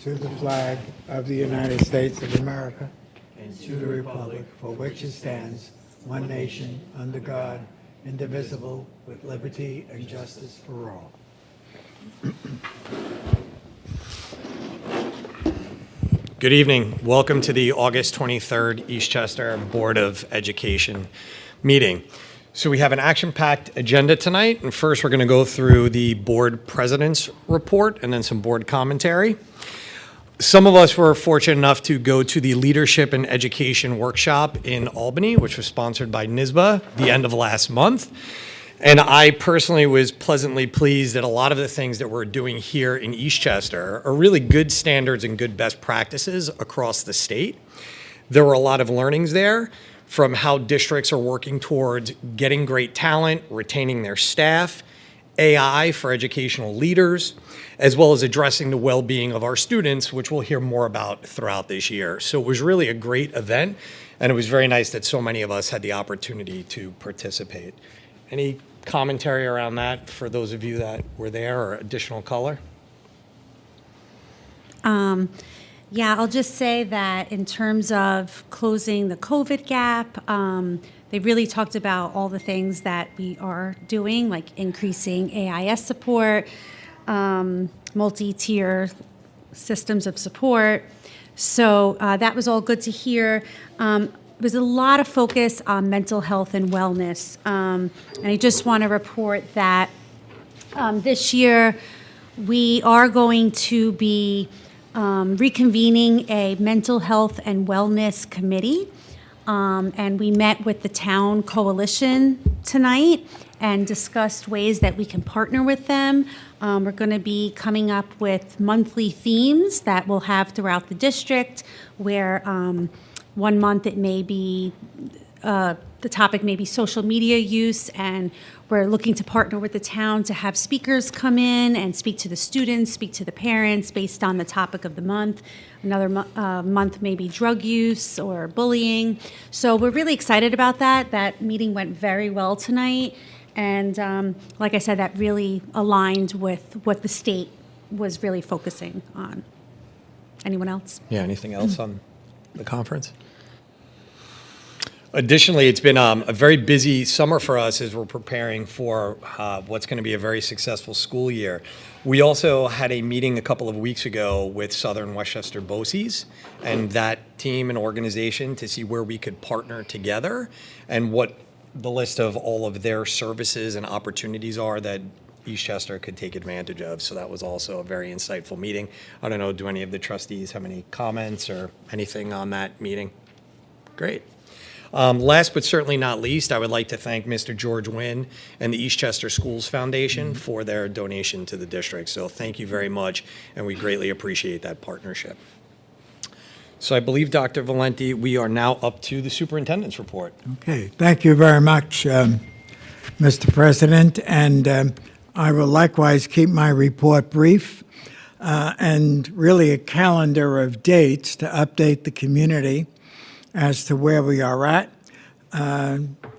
to the flag of the United States of America and to the republic for which it stands, one nation, under God, indivisible, with liberty and justice for all. Good evening. Welcome to the August 23rd Eastchester Board of Education meeting. So we have an action-packed agenda tonight, and first we're going to go through the board president's report and then some board commentary. Some of us were fortunate enough to go to the Leadership and Education Workshop in Albany, which was sponsored by NYSSBA the end of last month. And I personally was pleasantly pleased that a lot of the things that we're doing here in Eastchester are really good standards and good best practices across the state. There were a lot of learnings there from how districts are working towards getting great talent, retaining their staff, AI for educational leaders, as well as addressing the well-being of our students, which we'll hear more about throughout this year. So it was really a great event, and it was very nice that so many of us had the opportunity to participate. Any commentary around that for those of you that were there, or additional color? Yeah, I'll just say that in terms of closing the COVID gap, they really talked about all the things that we are doing, like increasing AIS support, multi-tier systems of support. So that was all good to hear. There was a lot of focus on mental health and wellness. And I just want to report that this year we are going to be reconvening a mental health and wellness committee. And we met with the town coalition tonight and discussed ways that we can partner with them. We're going to be coming up with monthly themes that we'll have throughout the district, where 1 month it may be, the topic may be social media use, and we're looking to partner with the town to have speakers come in and speak to the students, speak to the parents based on the topic of the month. Another month may be drug use or bullying. So we're really excited about that. That meeting went very well tonight. And like I said, that really aligned with what the state was really focusing on. Anyone else? Yeah, anything else on the conference? Additionally, it's been a very busy summer for us as we're preparing for what's going to be a very successful school year. We also had a meeting a couple of weeks ago with Southern Westchester BOCES and that team and organization to see where we could partner together and what the list of all of their services and opportunities are that Eastchester could take advantage of. So that was also a very insightful meeting. I don't know, do any of the trustees have any comments or anything on that meeting? Great. Last but certainly not least, I would like to thank Mr. George Wynn and the Eastchester Schools Foundation for their donation to the district. So thank you very much, and we greatly appreciate that partnership. So I believe, Dr. Valenti, we are now up to the superintendent's report. Okay, thank you very much, Mr. President, and I will likewise keep my report brief and really a calendar of dates to update the community as to where we are at.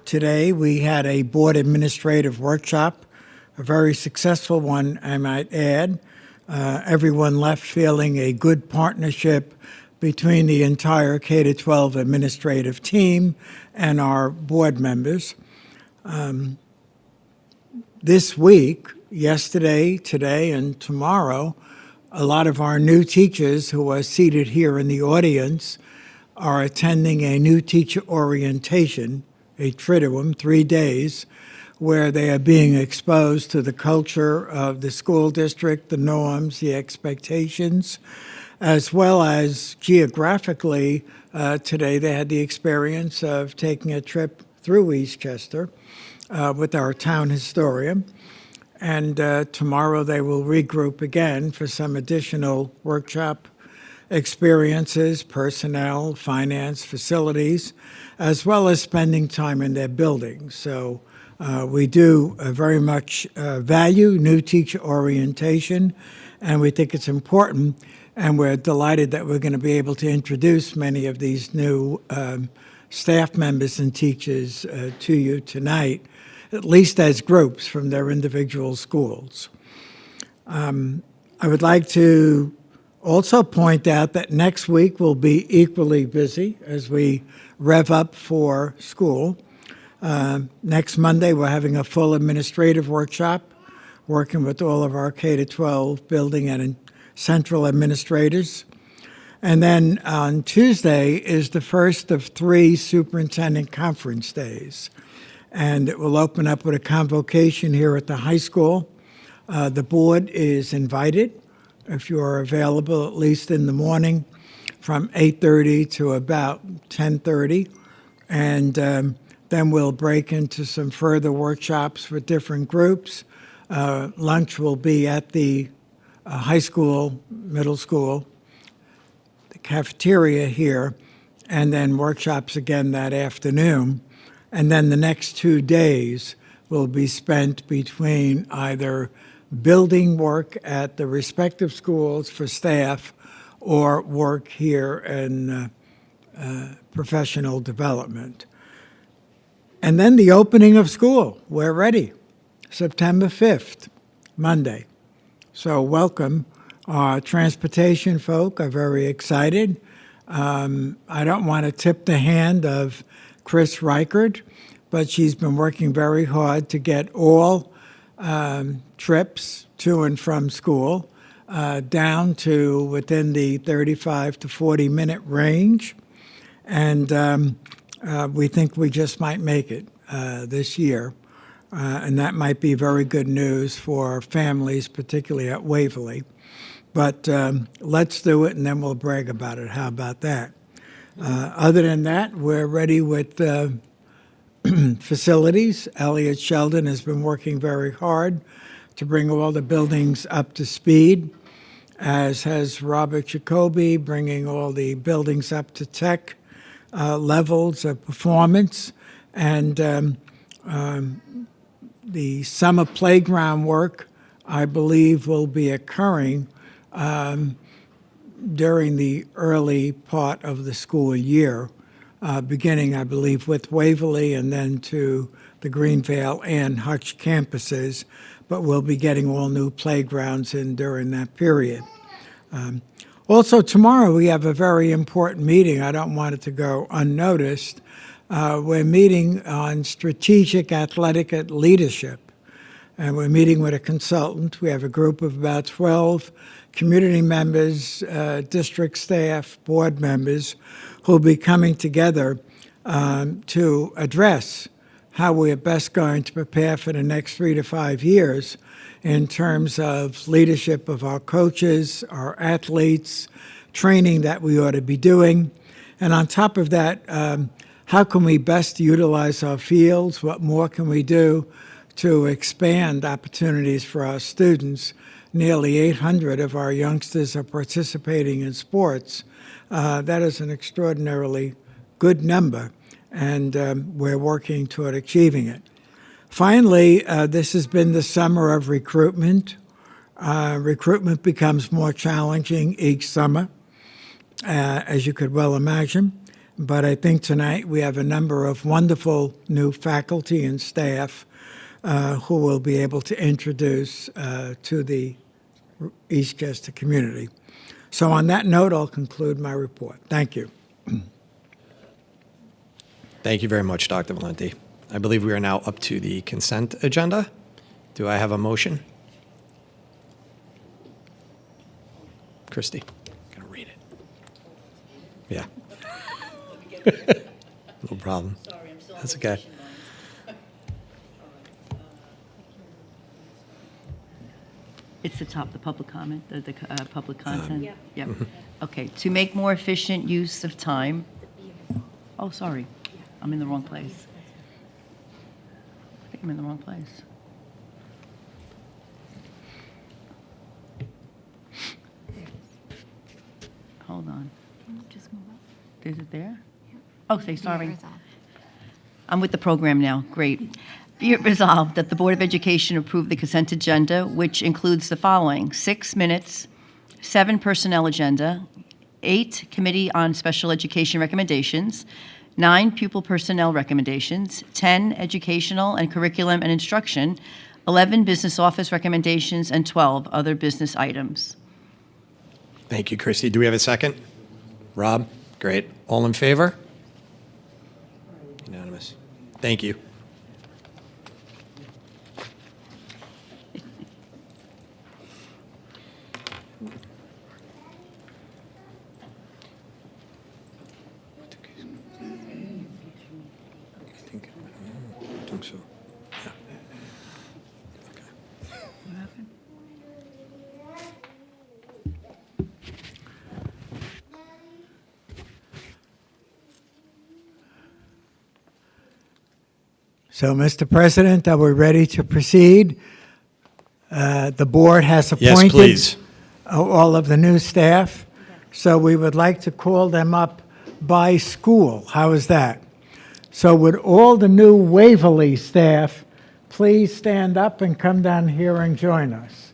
Today, we had a board administrative workshop, a very successful one, I might add. Everyone left feeling a good partnership between the entire K-12 administrative team and our board members. This week, yesterday, today, and tomorrow, a lot of our new teachers who are seated here in the audience are attending a new teacher orientation, a Triduum, 3 days, where they are being exposed to the culture of the school district, the norms, the expectations, as well as geographically. Today they had the experience of taking a trip through Eastchester with our town historian. And tomorrow they will regroup again for some additional workshop experiences, personnel, finance, facilities, as well as spending time in their buildings. So we do very much value new teacher orientation, and we think it's important, and we're delighted that we're going to be able to introduce many of these new staff members and teachers to you tonight, at least as groups from their individual schools. I would like to Also point out that next week will be equally busy as we rev up for school. Next Monday, we're having a full administrative workshop, working with all of our K-12 building and central administrators. And then on Tuesday is the first of 3 superintendent conference days. And it will open up with a convocation here at the high school. The board is invited, if you're available, at least in the morning, from 8:30 to about 10:30. And then we'll break into some further workshops with different groups. Lunch will be at the high school, middle school, the cafeteria here, and then workshops again that afternoon. And then the next 2 days will be spent between either building work at the respective schools for staff or work here in professional development. And then the opening of school. We're ready. September 5th, Monday. So welcome. Our transportation folk are very excited. I don't want to tip the hand of Chris Reichert, but she's been working very hard to get all trips to and from school down to within the 35 to 40-minute range. And we think we just might make it this year. And that might be very good news for families, particularly at Waverly. But let's do it, and then we'll brag about it. How about that? Other than that, we're ready with facilities. Elliot Sheldon has been working very hard to bring all the buildings up to speed, as has Robert Jacoby, bringing all the buildings up to tech levels of performance. And the summer playground work, I believe, will be occurring during the early part of the school year, beginning, I believe, with Waverly and then to the Greenvale and Hutch campuses, but we'll be getting all new playgrounds in during that period. Also, tomorrow we have a very important meeting. I don't want it to go unnoticed. We're meeting on strategic athletic leadership, and we're meeting with a consultant. We have a group of about 12 community members, district staff, board members who will be coming together to address how we are best going to prepare for the next 3 to 5 years in terms of leadership of our coaches, our athletes, training that we ought to be doing. And on top of that, how can we best utilize our fields? What more can we do to expand opportunities for our students? Nearly 800 of our youngsters are participating in sports. That is an extraordinarily good number, and we're working toward achieving it. Finally, this has been the summer of recruitment. Recruitment becomes more challenging each summer, as you could well imagine. But I think tonight we have a number of wonderful new faculty and staff who will be able to introduce to the Eastchester community. So on that note, I'll conclude my report. Thank you. Thank you very much, Dr. Valenti. I believe we are now up to the consent agenda. Do I have a motion? Christy, gonna read it. Yeah. No problem. Sorry, I'm still on That's vacation okay. mode. It's the top, the public comment, the public content? Yeah. Yep. Okay, to make more efficient use of time. Oh, sorry, I'm in the wrong place. I think I'm in the wrong place. Hold on. Just move up. Is it there? Oh, say sorry. I'm with the program now. Great. Be it resolved that the Board of Education approve the consent agenda, which includes the following: 6 minutes, 7 personnel agenda, 8 Committee on Special Education recommendations, 9 pupil personnel recommendations, 10 educational and curriculum and instruction, 11 business office recommendations, and 12 other business items. Thank you, Christy. Do we have a second? Rob? Great. All in favor? Unanimous. Thank you. I think so. Yeah. So, Mr. President, are we ready to proceed? The board has Yes, appointed please. all of the new staff, so we would like to call them up by school. How is that? So would all the new Waverly staff please stand up and come down here and join us?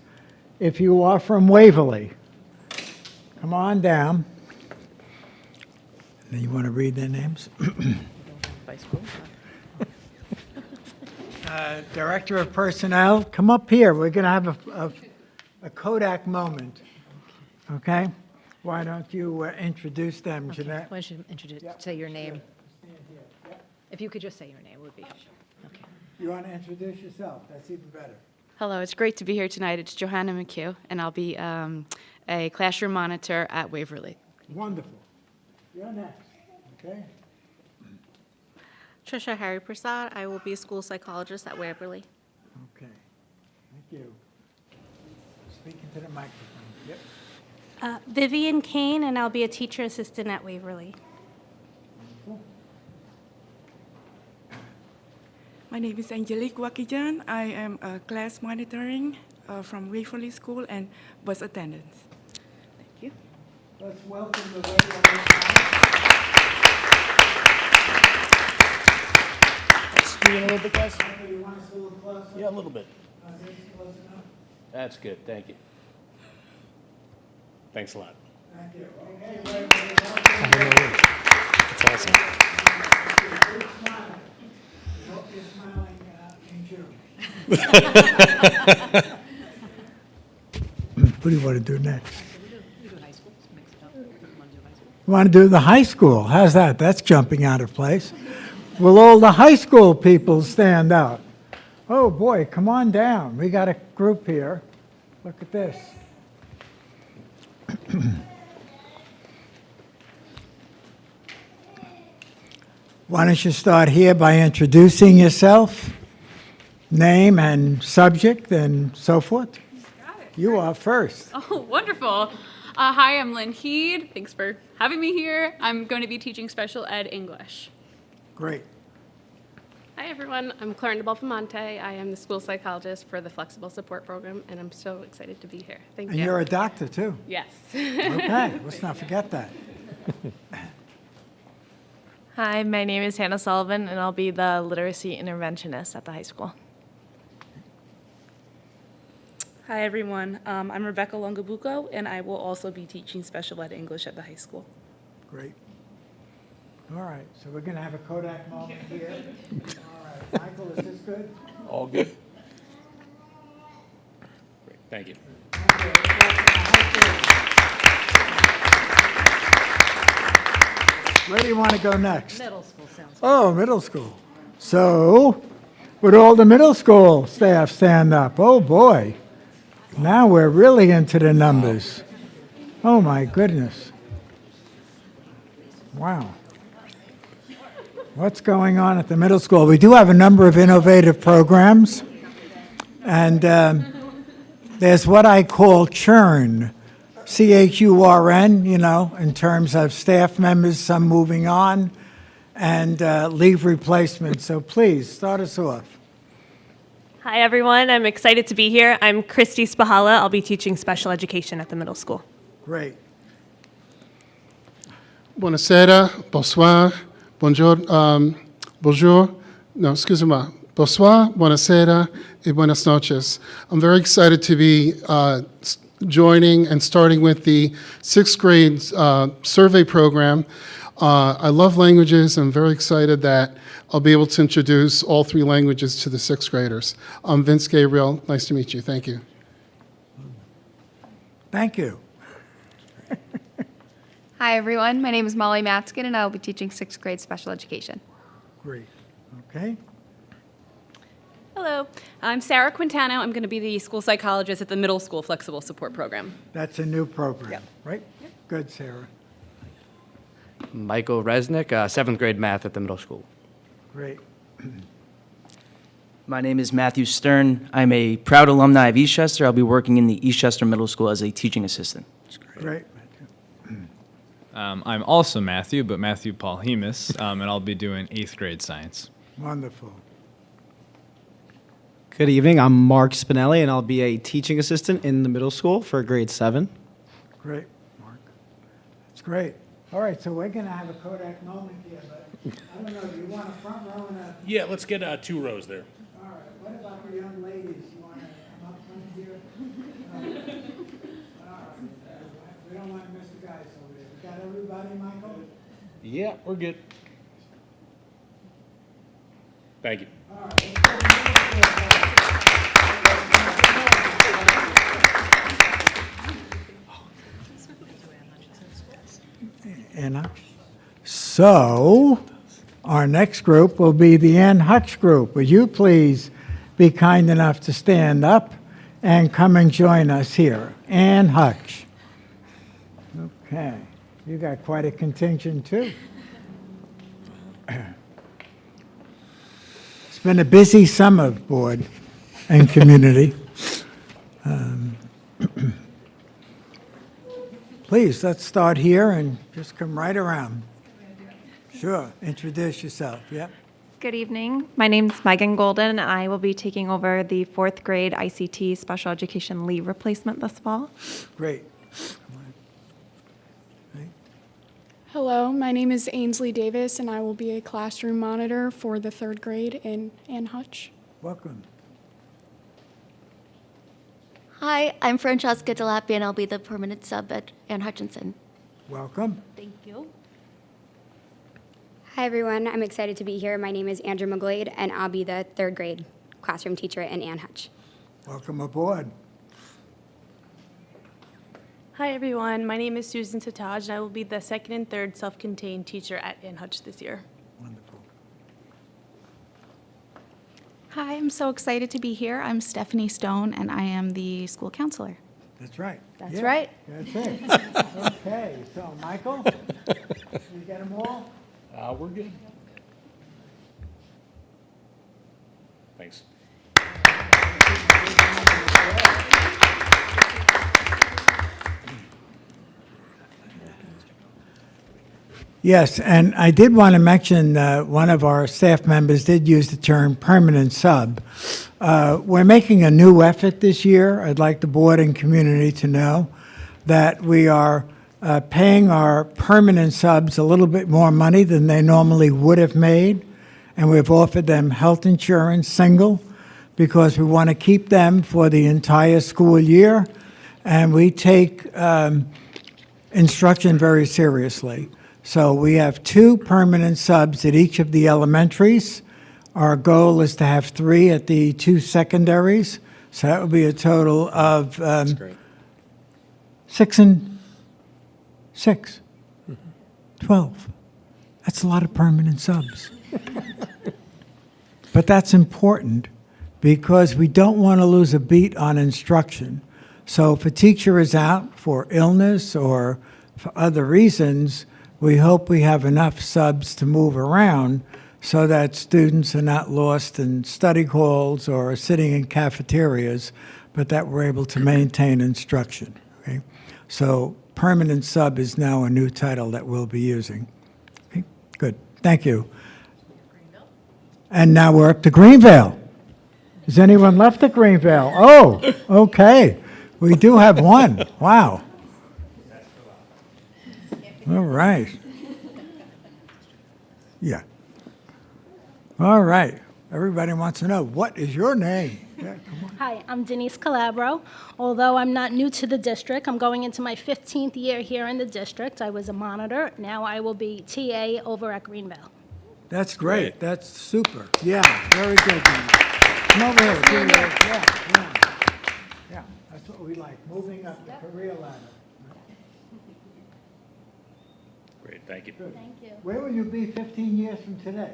If you are from Waverly, come on down. And you want to read their names? Director of Personnel, come up here. We're going to have a Kodak moment. Okay? Why don't you introduce them, Jeanette? Why don't you introduce, say your name? If you could just say your name, it would be helpful. Okay. You want to introduce yourself? That's even better. Hello, it's great to be here tonight. It's Johanna McHugh, and I'll be a classroom monitor at Waverly. Wonderful. You're next. Okay? Trisha Harry Prasad. I will be a school psychologist at Waverly. Okay. Thank you. Speaking to the microphone. Yep. Vivian Kane, and I'll be a teacher assistant at Waverly. My name is Angelique Wakijan. I am a class monitoring from Waverly School and bus attendants. Thank you. Let's welcome the lady on this side. Speaking a little bit, guys? You want us a little closer? Yeah, a little bit. This close enough? That's good, thank you. Thanks a lot. Thank you. Okay, welcome. That's awesome. Keep smiling. I hope you're smiling in June. What do you want to do next? You want to do the high school? How's that? That's jumping out of place. Will all the high school people stand out? Oh, boy, come on down. We got a group here. Look at this. Why don't you start here by introducing yourself, name and subject and so forth? Got it. You are first. Oh, wonderful. Hi, I'm Lynn Heed. Thanks for having me here. I'm going to be teaching special ed English. Great. Hi, everyone. I'm Clarenda Belpamonte. I am the school psychologist for the Flexible Support Program, and I'm so excited to be here. Thank And you. you're a doctor, too. Yes. Okay, let's not forget that. Hi, my name is Hannah Sullivan, and I'll be the literacy interventionist at the high school. Hi, everyone. I'm Rebecca Longabuco, and I will also be teaching special ed English at the high school. Great. All right, so we're going to have a Kodak moment here. All right, Michael, is this good? All good? Great, thank you. Where do you want to go next? Middle school sounds. Oh, middle school. So, would all the middle school staff stand up? Oh, boy. Now we're really into the numbers. Oh, my goodness. Wow. What's going on at the middle school? We do have a number of innovative programs, and there's what I call churn, C-H-U-R-N, you know, in terms of staff members, some moving on, and leave replacement. So please, start us off. Hi, everyone. I'm excited to be here. I'm Christy Spahala. I'll be teaching special education at the middle school. Great. Buonasera, bonsoir, bonjour, bonjour, no, excusez-moi, bonsoir, buonasera, et buenas noches. I'm very excited to be joining and starting with the sixth grade survey program. I love languages. I'm very excited that I'll be able to introduce all three languages to the sixth graders. I'm Vince Gabriel. Nice to meet you. Thank you. Thank you. Hi, everyone. My name is Molly Matskin, and I will be teaching 6th grade special education. Great. Okay. Hello, I'm Sarah Quintano. I'm going to be the school psychologist at the middle school flexible support program. That's a new program, right? Good, Sarah. Michael Resnick, 7th grade math at the middle school. Great. My name is Matthew Stern. I'm a proud alumni of Eastchester. I'll be working in the Eastchester Middle School as a teaching assistant. Great. I'm also Matthew, but Matthew Paul Hemus, and I'll be doing 8th grade science. Wonderful. Good evening. I'm Mark Spinelli, and I'll be a teaching assistant in the middle school for grade 7. Great, Mark. That's great. All right, so we're going to have a Kodak moment here, but I don't know, do you want a front row and a... Yeah, let's get 2 rows there. All right, what about the young ladies? You want to come up front here? All right. We don't want to miss the guys over there. We got everybody, Michael? Yeah, we're good. Thank you. All right. Anna. So, our next group will be the Ann Hutch group. Would you please be kind enough to stand up and come and join us here? Ann Hutch. Okay. You got quite a contingent, too. It's been a busy summer, board and community. Please, let's start here and just come right around. Sure, introduce yourself, yep. Good evening. My name is Megan Golden, and I will be taking over the 4th grade ICT special education leave replacement this fall. Great. Hello, my name is Ainsley Davis, and I will be a classroom monitor for the 3rd grade in Ann Hutch. Welcome. Hi, I'm Francesca Delappi, and I'll be the permanent sub at Ann Hutchinson. Welcome. Thank you. Hi, everyone. I'm excited to be here. My name is Andrew McGlade, and I'll be the 3rd grade classroom teacher in Ann Hutch. Welcome aboard. Hi, everyone. My name is Susan Tataj, and I will be the 2nd and 3rd self-contained teacher at Ann Hutch this year. Wonderful. Hi, I'm so excited to be here. I'm Stephanie Stone, and I am the school counselor. That's right. That's right. That's it. Okay, so Michael, you get them all? We're good. Thanks. Yes, and I did want to mention one of our staff members did use the term permanent sub. We're making a new effort this year. I'd like the board and community to know that we are paying our permanent subs a little bit more money than they normally would have made, and we've offered them health insurance single because we want to keep them for the entire school year, and we take instruction very seriously. So we have 2 permanent subs at each of the elementaries. Our goal is to have 3 at the 2 secondaries. So that would be a total of 6 and 6, 12. That's a lot of permanent subs. But that's important because we don't want to lose a beat on instruction. So if a teacher is out for illness or for other reasons, we hope we have enough subs to move around so that students are not lost in study halls or sitting in cafeterias, but that we're able to maintain instruction. Okay? So permanent sub is now a new title that we'll be using. Okay? Good. Thank you. And now we're up to Greenvale. Is anyone left at Greenvale? Oh, okay. We do have one. Wow. All right. Yeah. All right. Everybody wants to know, what is your name? Yeah, come on. Hi, I'm Denise Calabro. Although I'm not new to the district, I'm going into my 15th year here in the district. I was a monitor. Now I will be TA over at Greenvale. That's great. That's super. Yeah, very good. Denise. Come over here. Yeah, that's what we like, moving up the career ladder. Great, thank you. Where will you be 15 years from today?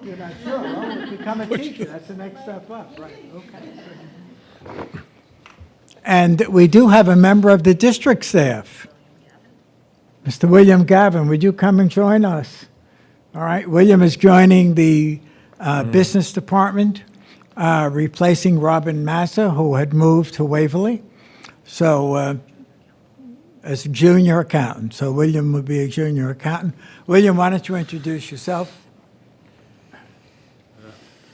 You're not sure? Well, become a teacher. That's the next step up, right? Okay. And we do have a member of the district staff. Mr. William Gavin, would you come and join us? All right, William is joining the business department, replacing Robin Massa, who had moved to Waverly. So, as a junior accountant. So William would be a junior accountant. William, why don't you introduce yourself?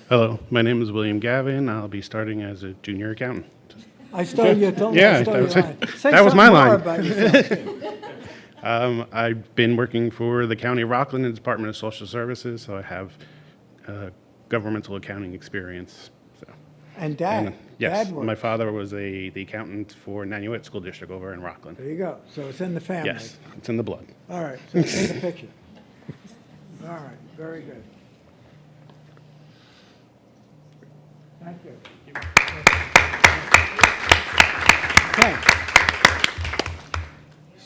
Hello, my name is William Gavin. I'll be starting as a junior accountant. I stole your Yeah, that was my line. About yourself, too. I've been working for the County of Rockland and Department of Social Services, so I have governmental accounting experience. So. And Dad? Yes, Dad works. my father was the accountant for Nanuet School District over in Rockland. There you go. So it's in the family. Yes, it's in the blood. All right, so take a picture. All right, very good. Thank you. Okay.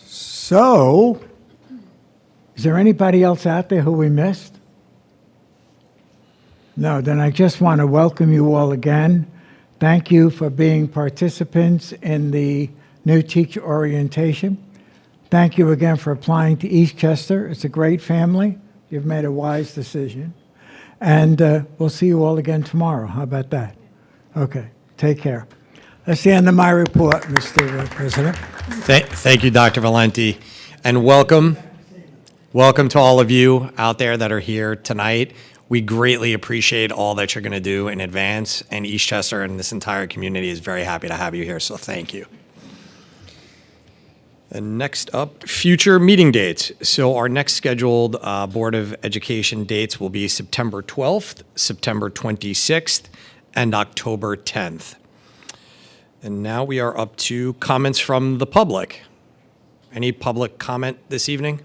So, is there anybody else out there who we missed? No, then I just want to welcome you all again. Thank you for being participants in the new teacher orientation. Thank you again for applying to Eastchester. It's a great family. You've made a wise decision. And we'll see you all again tomorrow. How about that? Okay, take care. That's the end of my report, Mr. President. Thank you, Dr. Valenti, and welcome to all of you out there that are here tonight. We greatly appreciate all that you're going to do in advance, and Eastchester and this entire community is very happy to have you here, so thank you. And next up, future meeting dates. So our next scheduled Board of Education dates will be September 12th, September 26th, and October 10th. And now we are up to comments from the public. Any public comment this evening?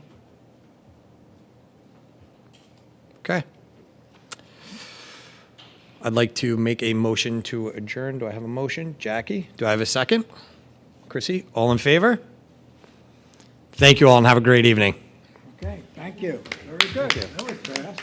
Okay. I'd like to make a motion to adjourn. Do I have a motion? Jackie? Do I have a second? Chrissy? All in favor? Thank you all and have a great evening. Okay, thank you. Very good. That was fast.